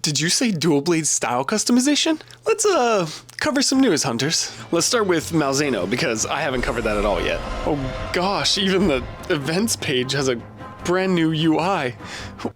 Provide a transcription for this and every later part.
Did you say dual blade style customization? Let's cover some news, hunters. Let's start with Malzeno because I haven't covered that at all yet. Oh gosh, even the events page has a brand new UI.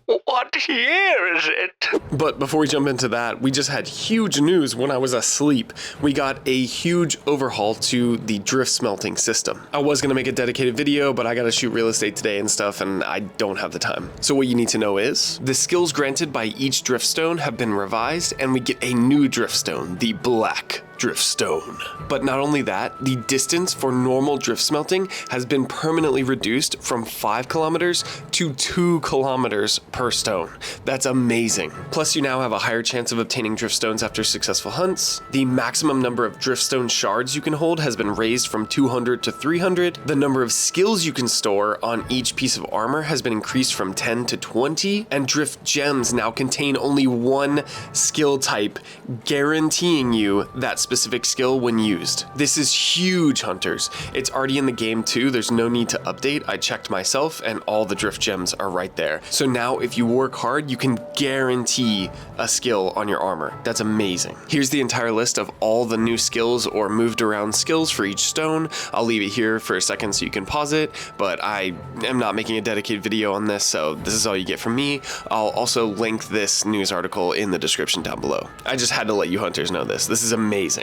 What year is it? But before we jump into that, we just had huge news when I was asleep. We got a huge overhaul to the Driftsmelting system. I was gonna make a dedicated video, but I gotta shoot real estate today and stuff, and I don't have the time. So what you need to know is, the skills granted by each Driftstone have been revised, and we get a new Driftstone, the Black Driftstone. But not only that, the distance for normal drift smelting has been permanently reduced from 5 kilometers to 2 kilometers per stone. That's amazing. Plus, you now have a higher chance of obtaining driftstones after successful hunts. The maximum number of driftstone shards you can hold has been raised from 200 to 300. The number of skills you can store on each piece of armor has been increased from 10 to 20, and drift gems now contain only one skill type, guaranteeing you that specific skill when used. This is huge, hunters. It's already in the game too. There's no need to update. I checked myself and all the drift gems are right there. So now if you work hard, you can guarantee a skill on your armor. That's amazing. Here's the entire list of all the new skills or moved around skills for each stone. I'll leave it here for a second so you can pause it, but I am not making a dedicated video on this, so this is all you get from me. I'll also link this news article in the description down below. I just had to let you hunters know this. This is amazing.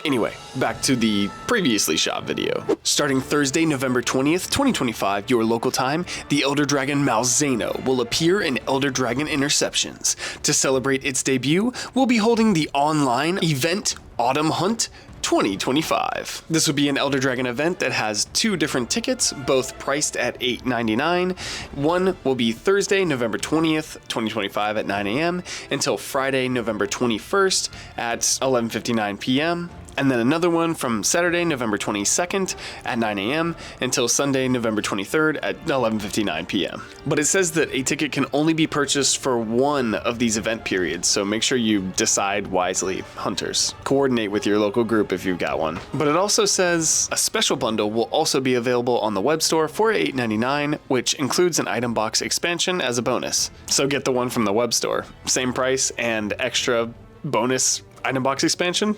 Anyway, back to the previously shot video. Starting Thursday, November 20th, 2025, your local time, the Elder Dragon Malzeno will appear in Elder Dragon Interceptions. To celebrate its debut, we'll be holding the online event Autumn Hunt 2025. This will be an Elder Dragon event that has 2 different tickets, both priced at $8.99. One will be Thursday, November 20th, 2025 at 9 a.m. until Friday, November 21st at 11:59 p.m. And then another one from Saturday, November 22nd at 9 a.m. until Sunday, November 23rd at 11:59 p.m. But it says that a ticket can only be purchased for one of these event periods, so make sure you decide wisely, hunters. Coordinate with your local group if you've got one. But it also says a special bundle will also be available on the web store for $8.99, which includes an item box expansion as a bonus. So get the one from the web store. Same price and extra bonus item box expansion.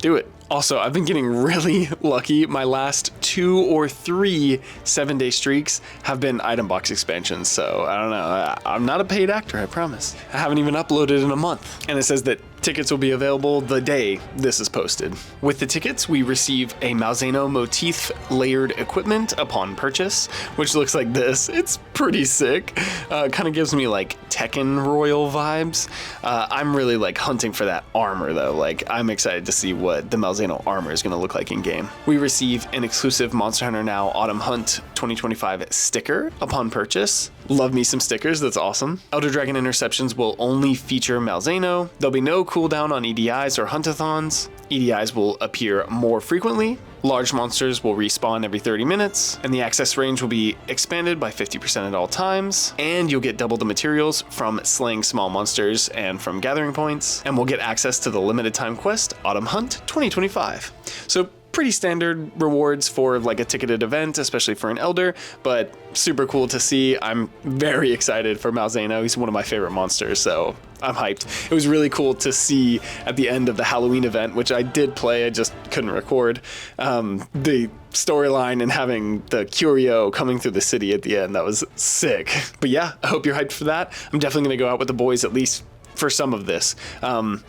Do it. Also, I've been getting really lucky. My last 2 or 3 7-day streaks have been item box expansions, so I don't know. I'm not a paid actor, I promise. I haven't even uploaded in a month. And it says that tickets will be available the day this is posted. With the tickets, we receive a Malzeno motif layered equipment upon purchase, which looks like this. It's pretty sick. Kind of gives me like Tekken Royal vibes. I'm really like hunting for that armor though. Like I'm excited to see what the Malzeno armor is going to look like in game. We receive an exclusive Monster Hunter Now Autumn Hunt 2025 sticker upon purchase. Love me some stickers, that's awesome. Elder Dragon Interceptions will only feature Malzeno. There'll be no cooldown on EDIs or Huntathons. EDIs will appear more frequently. Large monsters will respawn every 30 minutes, and the access range will be expanded by 50% at all times, and you'll get double the materials from slaying small monsters and from gathering points, and we'll get access to the limited time quest Autumn Hunt 2025. So pretty standard rewards for like a ticketed event, especially for an Elder, but super cool to see. I'm very excited for Malzeno. He's one of my favorite monsters, so I'm hyped. It was really cool to see at the end of the Halloween event, which I did play, I just couldn't record, the storyline and having the curio coming through the city at the end. That was sick. But yeah, I hope you're hyped for that. I'm definitely gonna go out with the boys at least for some of this.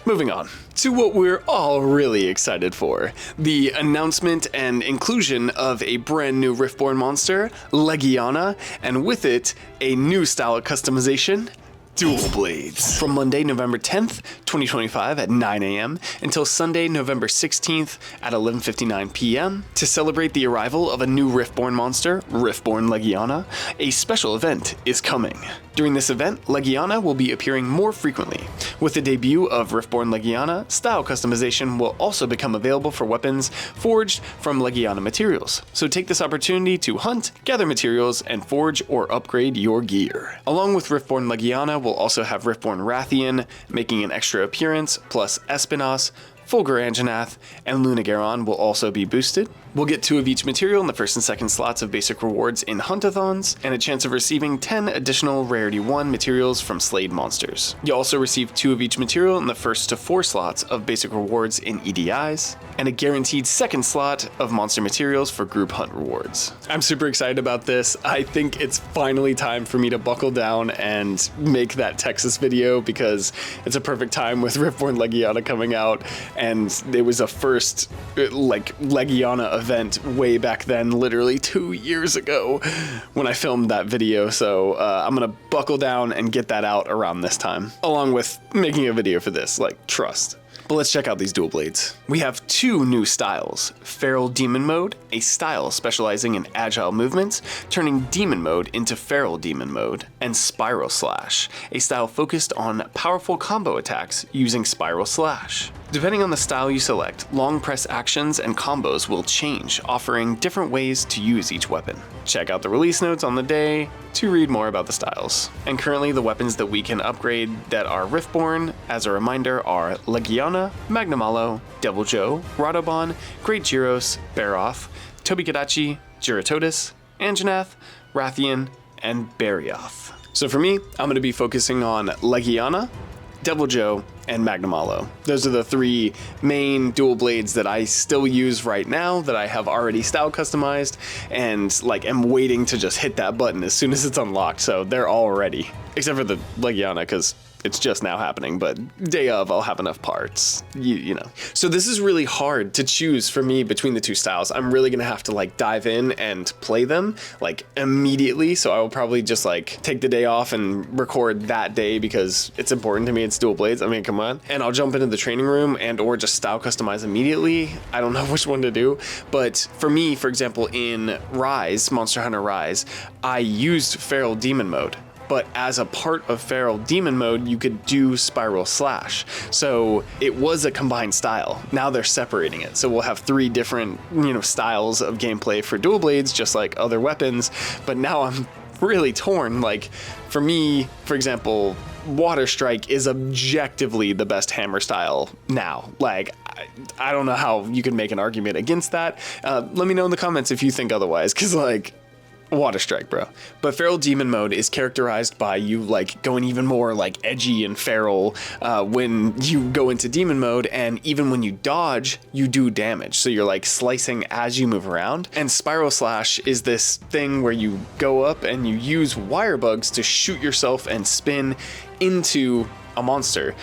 Moving on to what we're all really excited for, the announcement and inclusion of a brand new Riftborn monster, Legiana, and with it, a new style of customization, Dual Blades. From Monday, November 10th, 2025 at 9 a.m. until Sunday, November 16th at 11:59 p.m. To celebrate the arrival of a new Riftborn monster, Riftborn Legiana, a special event is coming. During this event, Legiana will be appearing more frequently. With the debut of Riftborn Legiana, style customization will also become available for weapons forged from Legiana materials. So take this opportunity to hunt, gather materials, and forge or upgrade your gear. Along with Riftborn Legiana, we'll also have Riftborn Rathian making an extra appearance, plus Espinos, Fulgur Anjanath, and Lunagaron will also be boosted. We'll get 2 of each material in the first and second slots of basic rewards in Huntathons, and a chance of receiving 10 additional Rarity 1 materials from slayed monsters. You'll also receive 2 of each material in the first to 4 slots of basic rewards in EDIs, and a guaranteed second slot of monster materials for group hunt rewards. I'm super excited about this. I think it's finally time for me to buckle down and make that Texas video, because it's a perfect time with Riftborn Legiana coming out, and it was a first Legiana event way back then, literally 2 years ago when I filmed that video. So I'm gonna buckle down and get that out around this time, along with making a video for this, trust. But let's check out these dual blades. We have 2 new styles: Feral Demon Mode, a style specializing in agile movements, turning Demon Mode into Feral Demon Mode, and Spiral Slash, a style focused on powerful combo attacks using Spiral Slash. Depending on the style you select, long press actions and combos will change, offering different ways to use each weapon. Check out the release notes on the day to read more about the styles. And currently the weapons that we can upgrade that are Riftborn, as a reminder, are Legiana, Magnamalo, Devil Joe, Radobon, Great Gyros, Baroth, Tobikadachi, Giratodus, Anjanath, Rathian, and Barioth. So for me, I'm going to be focusing on Legiana, Devil Joe, and Magnamalo. Those are the 3 main dual blades that I still use right now, that I have already style customized, and am waiting to just hit that button as soon as it's unlocked. So they're all ready, except for the Legiana, because it's just now happening, but day of I'll have enough parts, you know. So this is really hard to choose for me between the 2 styles. I'm really gonna have to dive in and play them immediately. So I will probably just take the day off and record that day, because it's important to me. It's dual blades. I mean, come on. And I'll jump into the training room and or just style customize immediately. I don't know which one to do, but for me, for example, in Rise, Monster Hunter Rise, I used Feral Demon Mode. But as a part of Feral Demon Mode, you could do Spiral Slash. So it was a combined style. Now they're separating it. So we'll have 3 different, styles of gameplay for dual blades, just like other weapons. But now I'm really torn. For me, for example, Water Strike is objectively the best hammer style now. I don't know how you can make an argument against that. Let me know in the comments if you think otherwise, because Water Strike, bro. But Feral Demon Mode is characterized by you going even more edgy and feral when you go into Demon Mode, and even when you dodge, you do damage. So you're slicing as you move around. And Spiral Slash is this thing where you go up and you use wire bugs to shoot yourself and spin into a monster.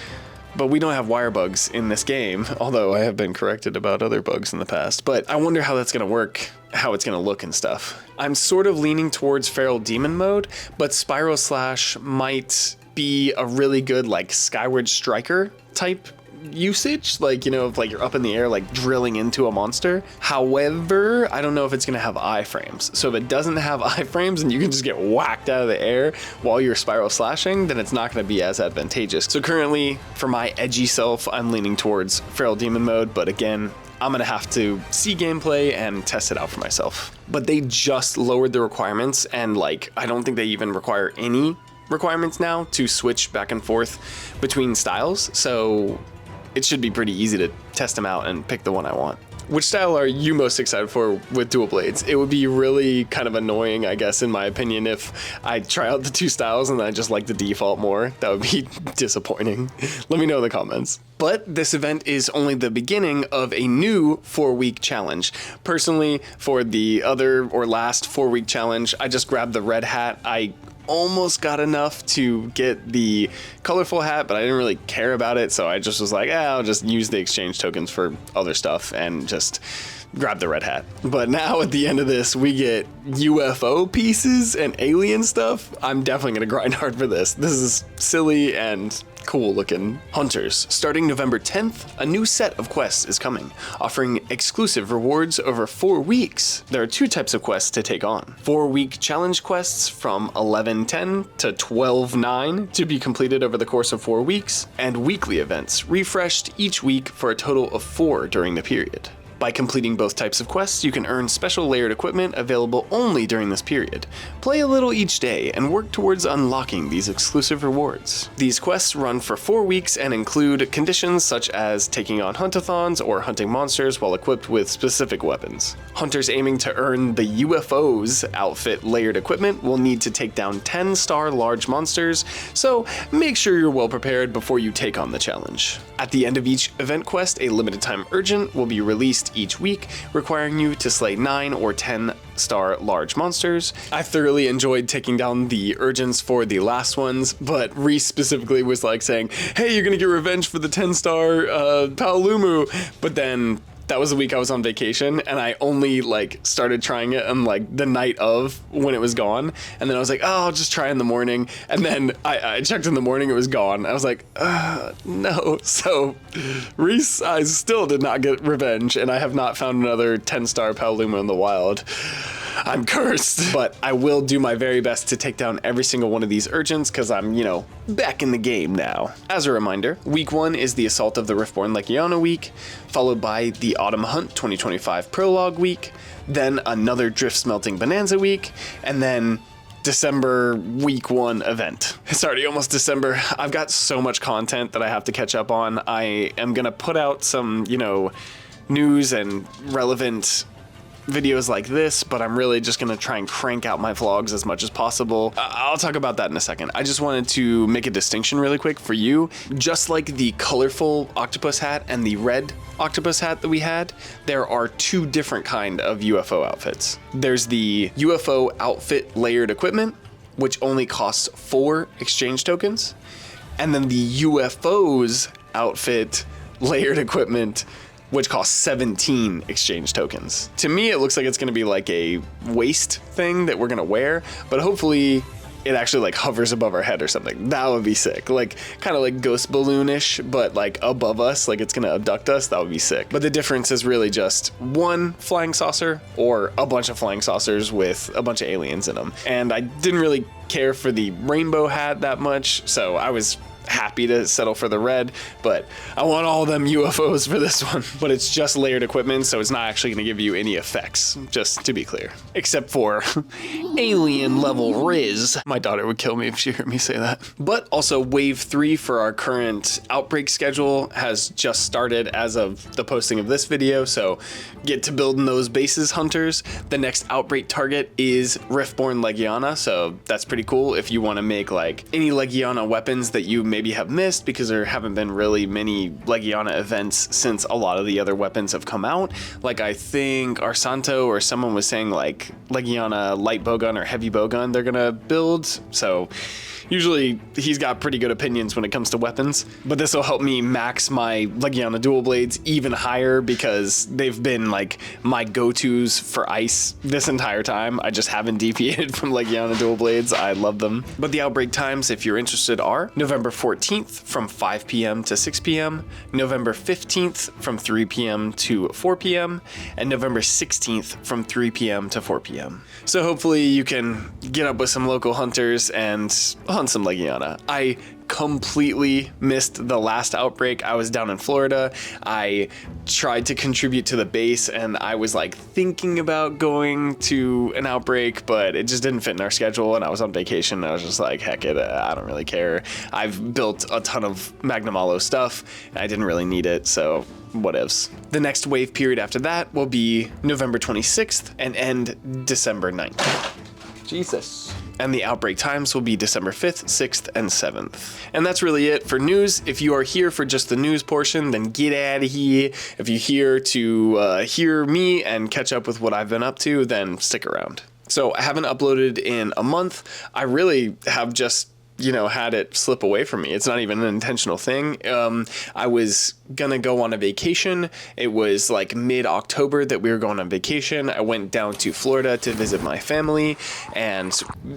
But we don't have wire bugs in this game, although I have been corrected about other bugs in the past. But I wonder how that's gonna work, how it's gonna look and stuff. I'm sort of leaning towards Feral Demon Mode, but Spiral Slash might be a really good Skyward Striker type usage, if you're up in the air drilling into a monster. However, I don't know if it's gonna have iframes. So if it doesn't have iframes and you can just get whacked out of the air while you're spiral slashing, then it's not gonna be as advantageous. So currently, for my edgy self, I'm leaning towards Feral Demon Mode, but again, I'm gonna have to see gameplay and test it out for myself. But they just lowered the requirements, and I don't think they even require any requirements now to switch back and forth between styles. So it should be pretty easy to test them out and pick the one I want. Which style are you most excited for with dual blades? It would be really kind of annoying, I guess, in my opinion, if I try out the 2 styles and I just like the default more. That would be disappointing. Let me know in the comments. But this event is only the beginning of a new 4-week challenge. Personally, for the other or last 4-week challenge, I just grabbed the red hat. I almost got enough to get the colorful hat, but I didn't really care about it, so I just was I'll just use the exchange tokens for other stuff and just grab the red hat. But now at the end of this, we get UFO pieces and alien stuff. I'm definitely gonna grind hard for this. This is silly and cool looking. Hunters, starting November 10th, a new set of quests is coming, offering exclusive rewards over 4 weeks. There are 2 types of quests to take on. 4-week challenge quests from 11/10 to 12/9 to be completed over the course of 4 weeks, and weekly events refreshed each week for a total of 4 during the period. By completing both types of quests, you can earn special layered equipment available only during this period. Play a little each day and work towards unlocking these exclusive rewards. These quests run for 4 weeks and include conditions such as taking on huntathons or hunting monsters while equipped with specific weapons. Hunters aiming to earn the UFO's outfit layered equipment will need to take down 10-star large monsters, so make sure you're well prepared before you take on the challenge. At the end of each event quest, a limited time urgent will be released each week, requiring you to slay 9 or 10-star large monsters. I thoroughly enjoyed taking down the urgents for the last ones, but Reese specifically was like saying, hey, you're gonna get revenge for the 10-star Paolumu, but then that was the week I was on vacation, and I only like started trying it on like the night of when it was gone, and then I was like, oh, I'll just try in the morning, and then I checked in the morning, it was gone. I was like, no. So Reese, I still did not get revenge, and I have not found another 10-star Paolumu in the wild. I'm cursed, but I will do my very best to take down every single one of these urgents because I'm, back in the game now. As a reminder, week 1 is the Assault of the Riftborn Legiana week, followed by the Autumn Hunt 2025 Prologue week, then another Driftsmelting Bonanza week, and then December week 1 event. It's already almost December. I've got so much content that I have to catch up on. I am gonna put out some, news and relevant videos like this, but I'm really just gonna try and crank out my vlogs as much as possible. I'll talk about that in a second. I just wanted to make a distinction really quick for you. Just like the colorful octopus hat and the red octopus hat that we had, there are 2 different kind of UFO outfits. There's the UFO outfit layered equipment, which only costs 4 exchange tokens, and then the UFO's outfit layered equipment, which costs 17 exchange tokens. To me, it looks like it's gonna be like a waist thing that we're gonna wear, but hopefully it actually like hovers above our head or something. That would be sick. Like kind of like ghost balloon-ish, but like above us, like it's gonna abduct us. That would be sick. But the difference is really just one flying saucer or a bunch of flying saucers with a bunch of aliens in them. And I didn't really care for the rainbow hat that much, so I was happy to settle for the red, but I want all them UFOs for this one. But it's just layered equipment, so it's not actually going to give you any effects, just to be clear. Except for alien level Riz. My daughter would kill me if she heard me say that. But also wave 3 for our current Outbreak schedule has just started as of the posting of this video, so get to building those bases, hunters. The next Outbreak target is Riftborn Legiana, so that's pretty cool if you want to make like any Legiana weapons that you maybe have missed, because there haven't been really many Legiana events since a lot of the other weapons have come out. Like I think Arsanto or someone was saying like Legiana light bowgun or heavy bowgun they're gonna build, so usually he's got pretty good opinions when it comes to weapons, but this will help me max my Legiana dual blades even higher because they've been like my go-tos for ice this entire time. I just haven't deviated from Legiana dual blades. I love them. But the Outbreak times, if you're interested, are November 14th from 5 p.m. to 6 p.m., November 15th from 3 p.m. to 4 p.m., and November 16th from 3 p.m. to 4 p.m. So hopefully you can get up with some local hunters and hunt some Legiana. I completely missed the last Outbreak. I was down in Florida. I tried to contribute to the base and I was like thinking about going to an Outbreak, but it just didn't fit in our schedule and I was on vacation. I was just like, heck it, I don't really care. I've built a ton of Magnamalo stuff and I didn't really need it, so whatevs. The next wave period after that will be November 26th and end December 9th. Jesus. And the Outbreak times will be December 5th, 6th, and 7th. And that's really it for news. If you are here for just the news portion, then get out of here. If you're here to hear me and catch up with what I've been up to, then stick around. So I haven't uploaded in a month. I really have just had it slip away from me. It's not even an intentional thing. I was gonna go on a vacation. It was like mid-October that we were going on vacation. I went down to Florida to visit my family and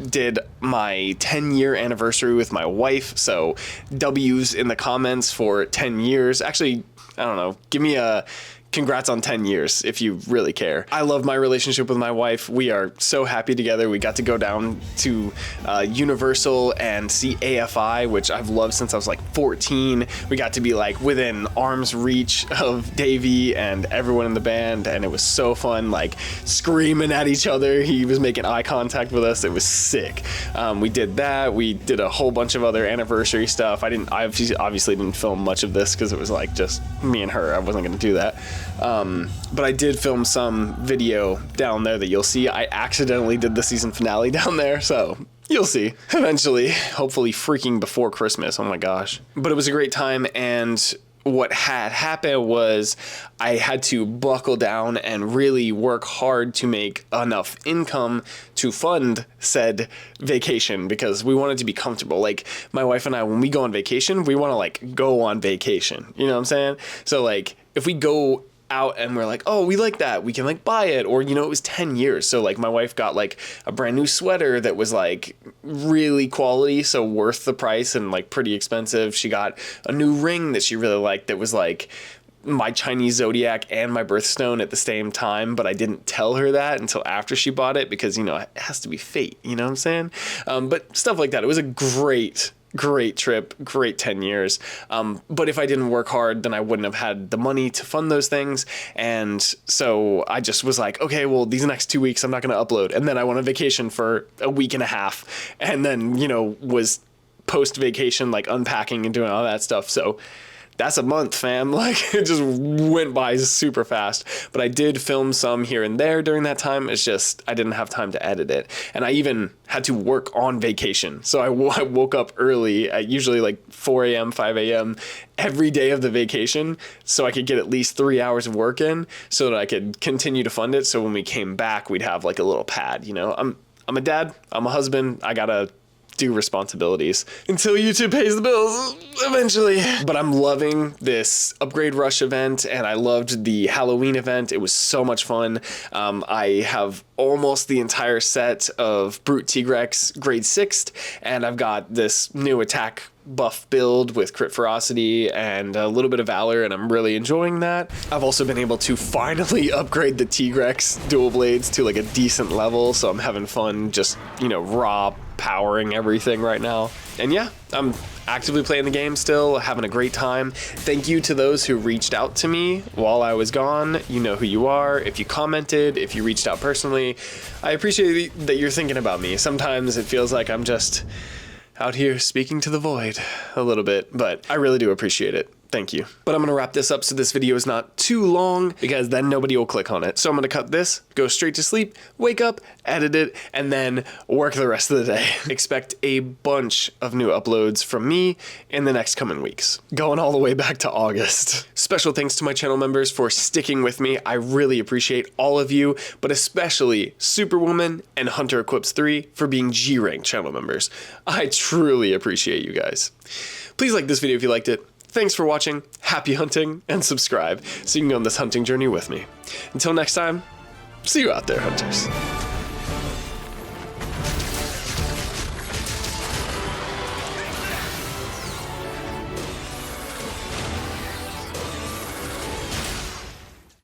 did my 10-year anniversary with my wife. So W's in the comments for 10 years. Actually, I don't know. Give me congrats on 10 years if you really care. I love my relationship with my wife. We are so happy together. We got to go down to Universal and see AFI, which I've loved since I was like 14. We got to be like within arm's reach of Davey and everyone in the band, and it was so fun, like screaming at each other. He was making eye contact with us. It was sick. We did that. We did a whole bunch of other anniversary stuff. I obviously didn't film much of this because it was like just me and her. I wasn't going to do that. But I did film some video down there that you'll see. I accidentally did the season finale down there, so you'll see eventually, hopefully freaking before Christmas. Oh my gosh. But it was a great time, and what had happened was I had to buckle down and really work hard to make enough income to fund said vacation, because we wanted to be comfortable. Like, my wife and I, when we go on vacation, we want to like go on vacation. You know what I'm saying? So like, if we go out and we're like, oh, we like that, we can like buy it. Or, you know, it was 10 years. So like my wife got like a brand new sweater that was like really quality, so worth the price, and like pretty expensive. She got a new ring that she really liked that was like my Chinese zodiac and my birthstone at the same time, but I didn't tell her that until after she bought it, because, you know, it has to be fate, you know what I'm saying? But stuff like that. It was a great trip, great 10 years. But if I didn't work hard, then I wouldn't have had the money to fund those things. And so I just was like, okay, well, these next 2 weeks, I'm not going to upload. And then I went on vacation for a week and a half, and then, you know, was post vacation, like unpacking and doing all that stuff. So that's a month, fam. Like, it just went by super fast. But I did film some here and there during that time. It's just I didn't have time to edit it. And I even had to work on vacation. So I woke up early at usually like 4 a.m., 5 a.m. every day of the vacation, so I could get at least 3 hours of work in, so that I could continue to fund it. So when we came back, we'd have like a little pad, you know? I'm a dad, I'm a husband, I gotta do responsibilities until YouTube pays the bills eventually. But I'm loving this Upgrade Rush event, and I loved the Halloween event. It was so much fun. I have almost the entire set of Brute Tigrex grade 6th, and I've got this new attack buff build with crit ferocity and a little bit of valor, and I'm really enjoying that. I've also been able to finally upgrade the Tigrex dual blades to like a decent level, so I'm having fun just, you know, raw powering everything right now. And yeah, I'm actively playing the game still, having a great time. Thank you to those who reached out to me while I was gone. You know who you are. If you commented, if you reached out personally, I appreciate that you're thinking about me. Sometimes it feels like I'm just out here speaking to the void a little bit, but I really do appreciate it. Thank you. But I'm gonna wrap this up so this video is not too long, because then nobody will click on it. So I'm gonna cut this, go straight to sleep, wake up, edit it, and then work the rest of the day. Expect a bunch of new uploads from me in the next coming weeks, going all the way back to August. Special thanks to my channel members for sticking with me. I really appreciate all of you, but especially Superwoman and Hunter Equips 3 for being G-Rank channel members. I truly appreciate you guys. Please like this video if you liked it. Thanks for watching, happy hunting, and subscribe so you can go on this hunting journey with me. Until next time, see you out there, hunters.